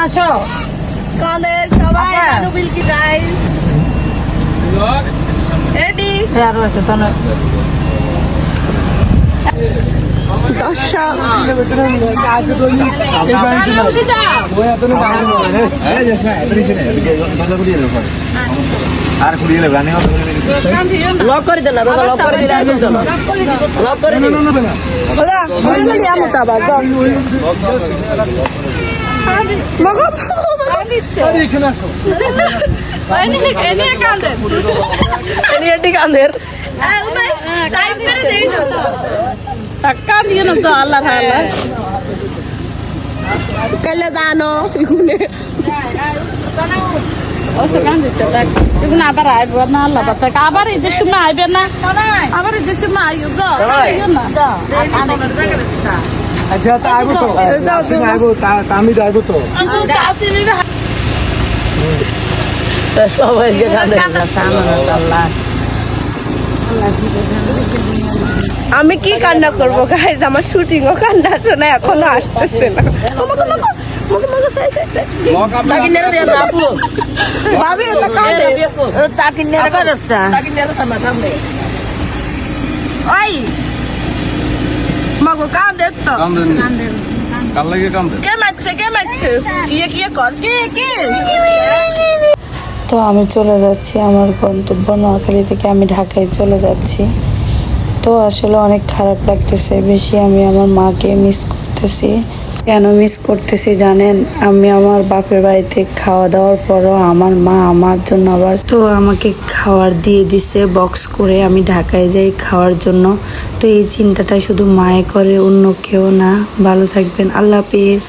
আসো কাঁদের সবাই কি গাইস রেডি আরো আছে তাহলে দর্শক লক করে দিলাম লক করে দিলে আর বলছো না লক করে দিলাম ওরা বলি আমি তো আবার মগো এখানে আসো এনে কাঁদের এনে কাঁদের সাইড করে দেই না টাকা দিয়ে না তো আল্লাহ আল্লাহ কালে দানো ইগুনে ওসে কান দিতে তাক ইগুনে আবার আইবো না আল্লাহ বাতা আবার এই দেশে না আইবে না আবার এই দেশে না আইও গো আইও না আচ্ছা তা আইবো তো আইবো আমি যাইবো তো সবাই যে কাঁদে আল্লাহ আমি কি কান্না করবো গাইজ আমার শুটিং ও কান্না আসে না এখনো আসতেছে না তো আমি চলে যাচ্ছি আমার গন্তব্য নোয়াখালী থেকে আমি ঢাকায় চলে যাচ্ছি। তো আসলে অনেক খারাপ লাগতেছে, বেশি আমি আমার মাকে মিস করতেছি। কেন মিস করতেছি জানেন? আমি আমার বাপের বাড়িতে খাওয়া দাওয়ার পরও আমার মা আমার জন্য আবার তো আমাকে খাওয়ার দিয়ে দিছে বক্স করে, আমি ঢাকায় যাই খাওয়ার জন্য। তো এই চিন্তাটাই শুধু মায়ে করে, অন্য কেউ না। ভালো থাকবেন, আল্লাহ হাফেজ।